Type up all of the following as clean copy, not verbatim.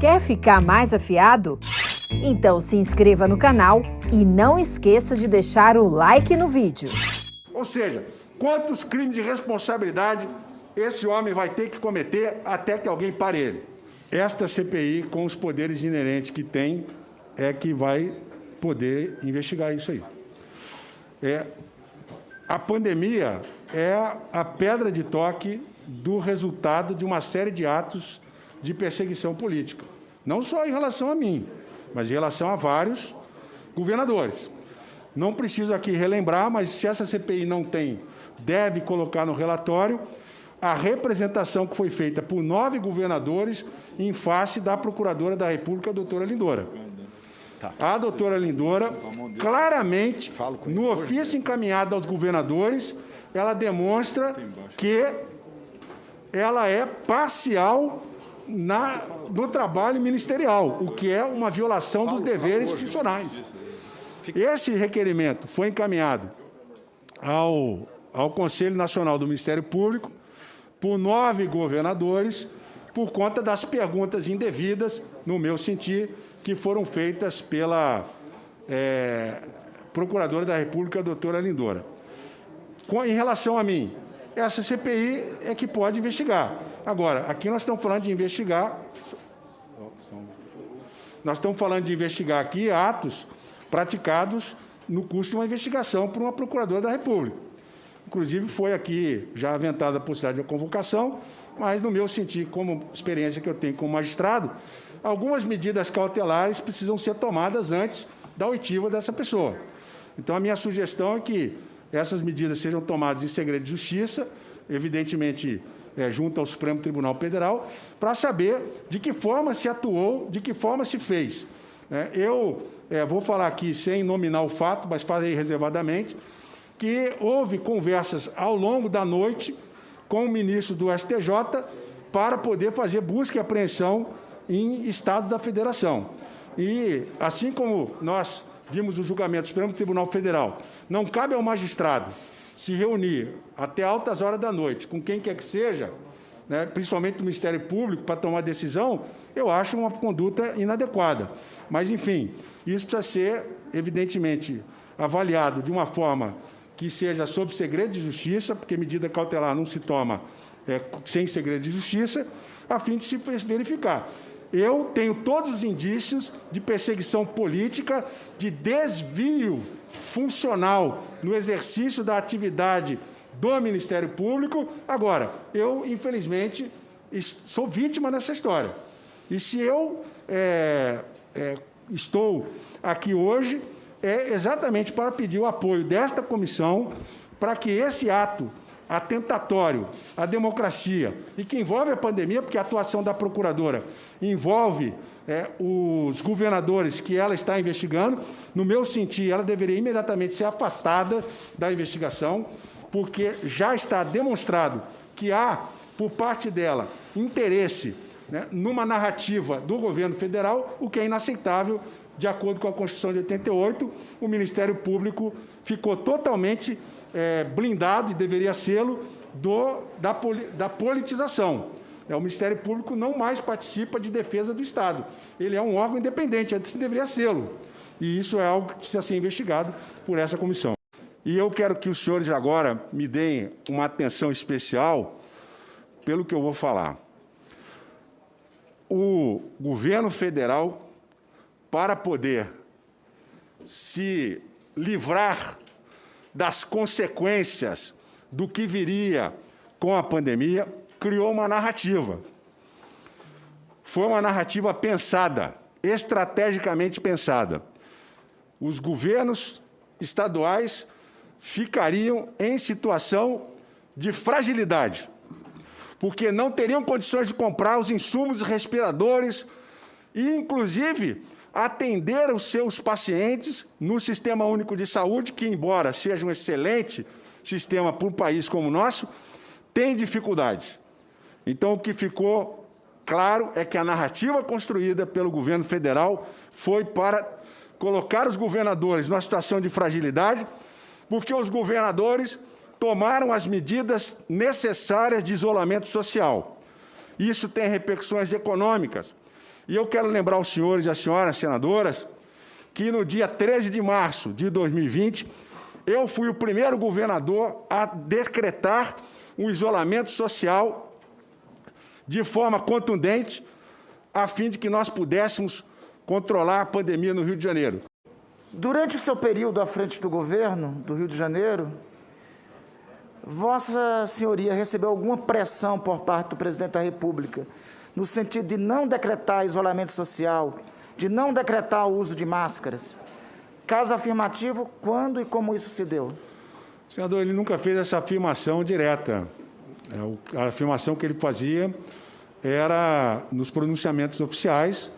Quer ficar mais afiado? Então se inscreva no canal e não esqueça de deixar o like no vídeo. Ou seja, quantos crimes de responsabilidade esse homem vai ter que cometer até que alguém pare ele? Esta CPI, com os poderes inerentes que tem, é que vai poder investigar isso aí. A pandemia é a pedra de toque do resultado de uma série de atos de perseguição política. Não só em relação a mim, mas em relação a vários governadores. Não preciso aqui relembrar, mas se essa CPI não tem, deve colocar no relatório a representação que foi feita por 9 governadores em face da Procuradora da República, a doutora Lindora. A doutora Lindora, claramente, no ofício encaminhado aos governadores, ela demonstra que ela é parcial no trabalho ministerial, o que é uma violação dos deveres institucionais. Esse requerimento foi encaminhado ao Conselho Nacional do Ministério Público por 9 governadores, por conta das perguntas indevidas, no meu sentir, que foram feitas pela Procuradora da República, a doutora Lindora. Em relação a mim, essa CPI é que pode investigar. Agora, aqui nós estamos falando de investigar... Nós estamos falando de investigar aqui atos praticados no curso de uma investigação por uma Procuradora da República. Inclusive, foi aqui já aventada a possibilidade de convocação, mas, no meu sentir, como experiência que eu tenho como magistrado, algumas medidas cautelares precisam ser tomadas antes da oitiva dessa pessoa. Então, a minha sugestão é que essas medidas sejam tomadas em segredo de justiça, evidentemente, junto ao Supremo Tribunal Federal, para saber de que forma se atuou, de que forma se fez. Eu vou falar aqui sem nominar o fato, mas falei reservadamente, que houve conversas ao longo da noite com o ministro do STJ para poder fazer busca e apreensão em estados da Federação. E, assim como nós vimos o julgamento do Supremo Tribunal Federal, não cabe ao magistrado se reunir até altas horas da noite com quem quer que seja, principalmente do Ministério Público, para tomar decisão, eu acho uma conduta inadequada. Mas, enfim, isso precisa ser, evidentemente, avaliado de uma forma que seja sob segredo de justiça, porque medida cautelar não se toma sem segredo de justiça, a fim de se verificar. Eu tenho todos os indícios de perseguição política, de desvio funcional no exercício da atividade do Ministério Público. Agora, eu, infelizmente, sou vítima dessa história. E se eu estou aqui hoje, é exatamente para pedir o apoio desta comissão para que esse ato atentatório à democracia e que envolve a pandemia, porque a atuação da Procuradora envolve os governadores que ela está investigando, no meu sentir, ela deveria imediatamente ser afastada da investigação, porque já está demonstrado que há, por parte dela, interesse numa narrativa do governo federal, o que é inaceitável. De acordo com a Constituição de 88, o Ministério Público ficou totalmente blindado, e deveria sê-lo, da politização. O Ministério Público não mais participa de defesa do Estado. Ele é um órgão independente, antes deveria sê-lo. E isso é algo que precisa ser investigado por essa comissão. E eu quero que os senhores agora me deem uma atenção especial pelo que eu vou falar. O governo federal, para poder se livrar das consequências do que viria com a pandemia, criou uma narrativa. Foi uma narrativa pensada, estrategicamente pensada. Os governos estaduais ficariam em situação de fragilidade, porque não teriam condições de comprar os insumos respiradores e, inclusive, atender os seus pacientes no Sistema Único de Saúde, que, embora seja um excelente sistema para um país como o nosso, tem dificuldades. Então, o que ficou claro é que a narrativa construída pelo governo federal foi para colocar os governadores numa situação de fragilidade, porque os governadores tomaram as medidas necessárias de isolamento social. Isso tem repercussões econômicas. E eu quero lembrar os senhores e as senhoras senadoras que no dia 13 de março de 2020, eu fui o primeiro governador a decretar um isolamento social de forma contundente, a fim de que nós pudéssemos controlar a pandemia no Rio de Janeiro. Durante o seu período à frente do governo do Rio de Janeiro, Vossa Senhoria recebeu alguma pressão por parte do presidente da República, no sentido de não decretar isolamento social, de não decretar o uso de máscaras? Caso afirmativo, quando e como isso se deu? Senador, ele nunca fez essa afirmação direta. A afirmação que ele fazia era nos pronunciamentos oficiais.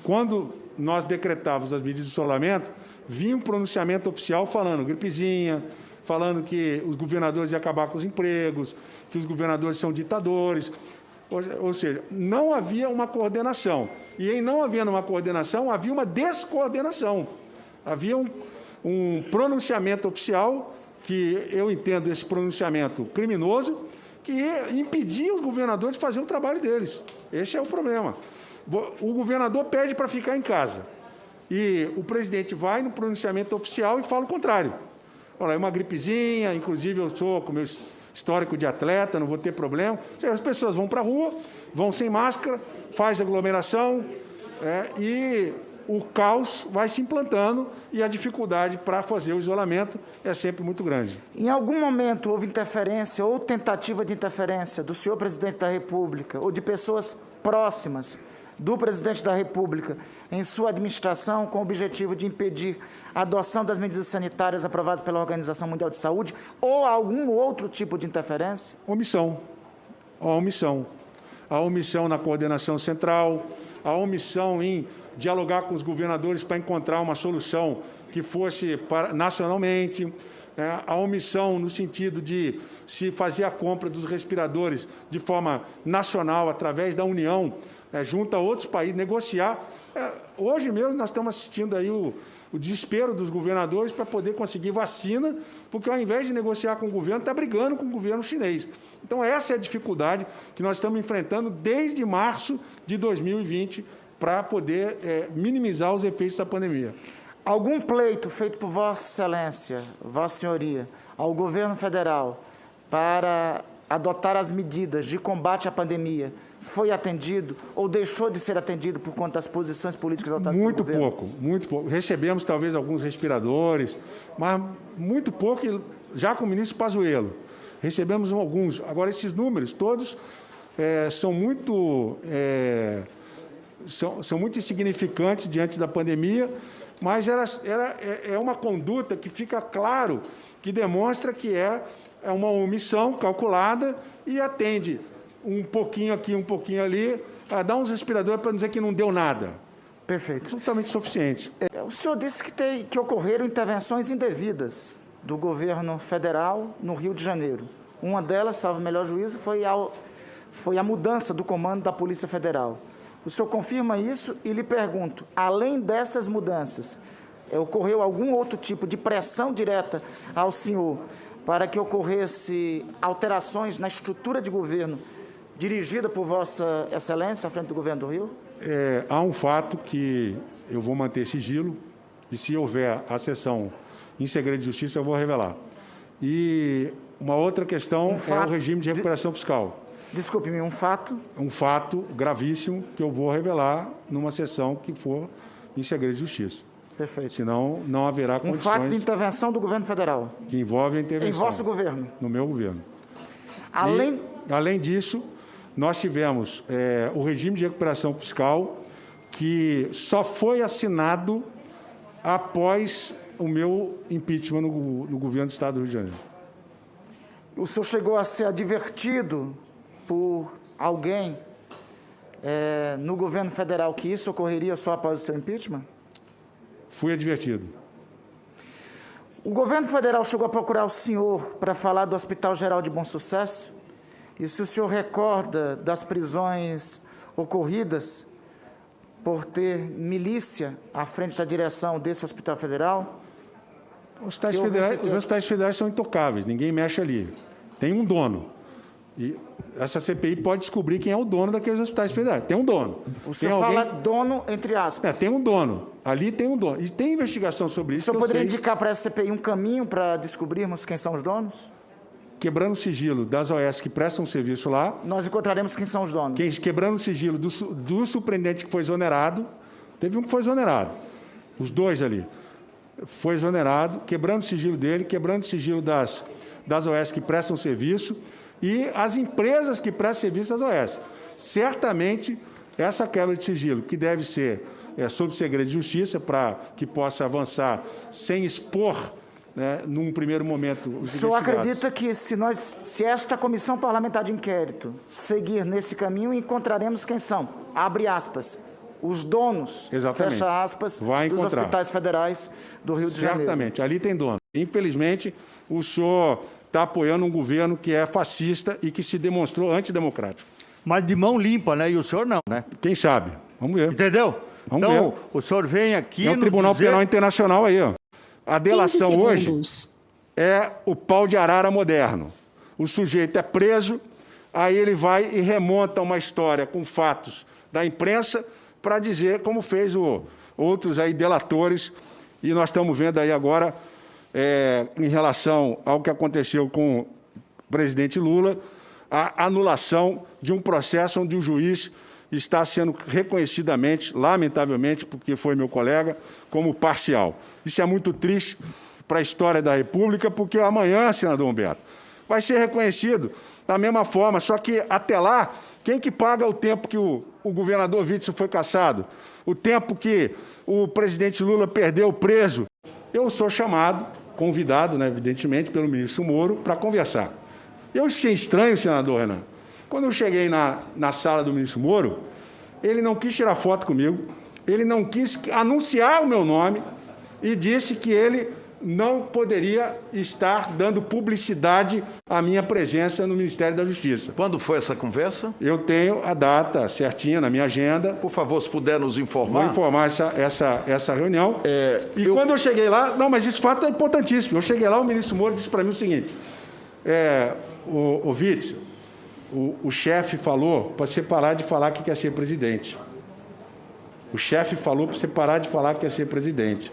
Quando nós decretávamos as medidas de isolamento, vinha um pronunciamento oficial falando gripezinha, falando que os governadores iam acabar com os empregos, que os governadores são ditadores. Ou seja, não havia uma coordenação. E em não havendo uma coordenação, havia uma descoordenação. Havia um pronunciamento oficial, que eu entendo esse pronunciamento criminoso, que impedia os governadores de fazer o trabalho deles. Esse é o problema. O governador pede para ficar em casa. E o presidente vai no pronunciamento oficial e fala o contrário. Olha, é uma gripezinha, inclusive eu sou com meu histórico de atleta, não vou ter problema. Ou seja, as pessoas vão para a rua, vão sem máscara, faz aglomeração, e o caos vai se implantando e a dificuldade para fazer o isolamento é sempre muito grande. Em algum momento houve interferência ou tentativa de interferência do senhor presidente da República ou de pessoas próximas do presidente da República em sua administração com o objetivo de impedir a adoção das medidas sanitárias aprovadas pela Organização Mundial de Saúde ou algum outro tipo de interferência? Omissão. A omissão. A omissão na coordenação central, a omissão em dialogar com os governadores para encontrar uma solução que fosse nacionalmente, a omissão no sentido de se fazer a compra dos respiradores de forma nacional, através da União, junto a outros países, negociar. Hoje mesmo nós estamos assistindo aí o desespero dos governadores para poder conseguir vacina, porque ao invés de negociar com o governo, está brigando com o governo chinês. Então essa é a dificuldade que nós estamos enfrentando desde março de 2020 para poder minimizar os efeitos da pandemia. Algum pleito feito por Vossa Excelência, Vossa Senhoria, ao governo federal para adotar as medidas de combate à pandemia foi atendido ou deixou de ser atendido por conta das posições políticas adotadas pelo governo? Muito pouco. Recebemos talvez alguns respiradores, mas muito pouco, já com o ministro Pazuello. Recebemos alguns. Agora, esses números todos são muito insignificantes diante da pandemia, mas é uma conduta que fica claro, que demonstra que é uma omissão calculada e atende um pouquinho aqui, um pouquinho ali, a dar uns respiradores para dizer que não deu nada. Perfeito. Totalmente suficiente. O senhor disse que ocorreram intervenções indevidas do governo federal no Rio de Janeiro. Uma delas, salvo o melhor juízo, foi a mudança do comando da Polícia Federal. O senhor confirma isso e lhe pergunto, além dessas mudanças, ocorreu algum outro tipo de pressão direta ao senhor para que ocorresse alterações na estrutura de governo dirigida por Vossa Excelência à frente do governo do Rio? Há um fato que eu vou manter sigilo e, se houver a sessão em segredo de justiça, eu vou revelar. E uma outra questão é o regime de recuperação fiscal. Desculpe-me, um fato? Um fato gravíssimo que eu vou revelar numa sessão que for em segredo de justiça. Perfeito. Senão, não haverá condições... Um fato de intervenção do governo federal. Que envolve a intervenção. Em vosso governo. No meu governo. Além disso, nós tivemos o regime de recuperação fiscal que só foi assinado após o meu impeachment no governo do Estado do Rio de Janeiro. O senhor chegou a ser advertido por alguém no governo federal que isso ocorreria só após o seu impeachment? Fui advertido. O governo federal chegou a procurar o senhor para falar do Hospital Geral de Bom Sucesso? E se o senhor recorda das prisões ocorridas por ter milícia à frente da direção desse Hospital Federal? Os hospitais federais são intocáveis, ninguém mexe ali. Tem um dono. E essa CPI pode descobrir quem é o dono daqueles hospitais federais. Tem um dono. O senhor fala dono, entre aspas. Tem um dono. Ali tem um dono. E tem investigação sobre isso. O senhor poderia indicar para essa CPI um caminho para descobrirmos quem são os donos? Quebrando o sigilo das OS que prestam serviço lá. Nós encontraremos quem são os donos. Quebrando o sigilo do surpreendente que foi exonerado. Teve um que foi exonerado. Os dois ali. Foi exonerado, quebrando o sigilo dele, quebrando o sigilo das OS que prestam serviço e as empresas que prestam serviço às OS. Certamente, essa quebra de sigilo, que deve ser sob segredo de justiça, para que possa avançar sem expor, né, num primeiro momento, os investigados. O senhor acredita que se esta comissão parlamentar de inquérito seguir nesse caminho, encontraremos quem são? Abre aspas. Os donos, exatamente, fecha aspas, vai dos encontrar. hospitais federais do Rio de Janeiro. Certamente, ali tem dono. Infelizmente, o senhor está apoiando um governo que é fascista e que se demonstrou antidemocrático. Mas de mão limpa, né? E o senhor não, né? Quem sabe? Vamos ver. Entendeu? Vamos então, ver. O senhor vem aqui... É o Tribunal Penal Internacional aí, ó. A delação hoje é o pau de arara moderno. O sujeito é preso, aí ele vai e remonta uma história com fatos da imprensa para dizer como fez outros aí delatores. E nós estamos vendo aí agora, em relação ao que aconteceu com o presidente Lula, a anulação de um processo onde o juiz está sendo reconhecidamente, lamentavelmente, porque foi meu colega, como parcial. Isso é muito triste para a história da República, porque amanhã, senador Humberto, vai ser reconhecido da mesma forma, só que até lá, quem que paga o tempo que o governador Witzel foi cassado? O tempo que o presidente Lula perdeu preso? Eu sou chamado, convidado, né, evidentemente, pelo ministro Moro, para conversar. Eu achei estranho, senador Renan. Quando eu cheguei na sala do ministro Moro, ele não quis tirar foto comigo, ele não quis anunciar o meu nome e disse que ele não poderia estar dando publicidade à minha presença no Ministério da Justiça. Quando foi essa conversa? Eu tenho a data certinha na minha agenda. Por favor, se puder nos informar. Vou informar essa reunião. Quando eu cheguei lá... Não, mas esse fato é importantíssimo. Eu cheguei lá, o ministro Moro disse para mim o seguinte, o Witzel, o chefe falou para você parar de falar que quer ser presidente. O chefe falou para você parar de falar que quer ser presidente.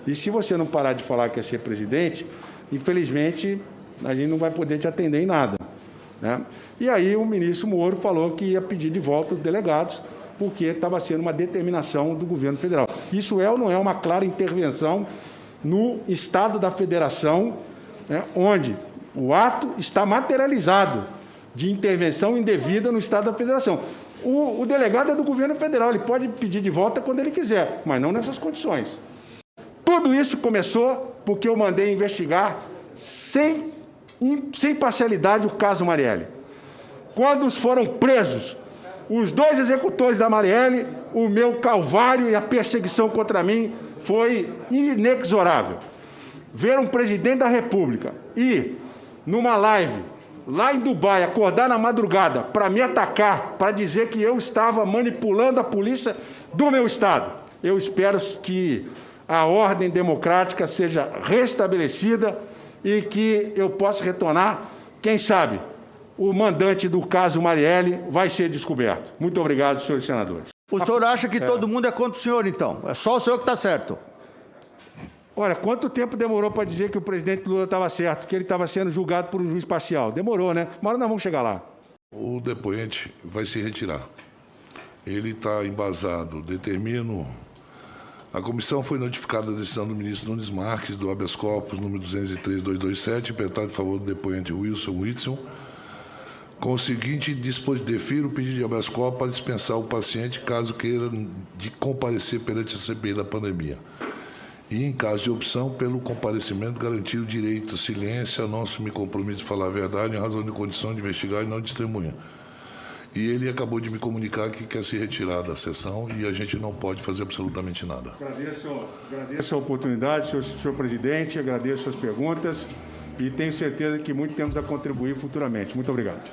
E se você não parar de falar que quer ser presidente, infelizmente, a gente não vai poder te atender em nada, né? E aí o ministro Moro falou que ia pedir de volta os delegados, porque estava sendo uma determinação do governo federal. Isso é ou não é uma clara intervenção no Estado da Federação, né, onde o ato está materializado de intervenção indevida no Estado da Federação. O delegado é do governo federal, ele pode pedir de volta quando ele quiser, mas não nessas condições. Tudo isso começou porque eu mandei investigar sem parcialidade o caso Marielle. Quando foram presos os dois executores da Marielle, o meu calvário e a perseguição contra mim foi inexorável. Ver um presidente da República ir numa live lá em Dubai, acordar na madrugada para me atacar, para dizer que eu estava manipulando a polícia do meu Estado. Eu espero que a ordem democrática seja restabelecida e que eu possa retornar, quem sabe, o mandante do caso Marielle vai ser descoberto. Muito obrigado, senhores senadores. O senhor acha que todo mundo é contra o senhor, então? É só o senhor que está certo? Olha, quanto tempo demorou para dizer que o presidente Lula estava certo, que ele estava sendo julgado por um juiz parcial? Demorou, né? Mas nós vamos chegar lá. O depoente vai se retirar. Ele está embasado, determino... A comissão foi notificada da decisão do ministro Nunes Marques, do habeas corpus, número 203.227, impetrado em favor do depoente Wilson Witzel, com o seguinte dispositivo: defiro o pedido de habeas corpus para dispensar o paciente, caso queira de comparecer perante a CPI da pandemia. E, em caso de opção, pelo comparecimento, garantir o direito à silêncio, não me comprometo de falar a verdade, em razão de condição de investigar e não de testemunha. E ele acabou de me comunicar que quer se retirar da sessão e a gente não pode fazer absolutamente nada. Agradeço a oportunidade, senhor presidente, agradeço as perguntas e tenho certeza que muito temos a contribuir futuramente. Muito obrigado.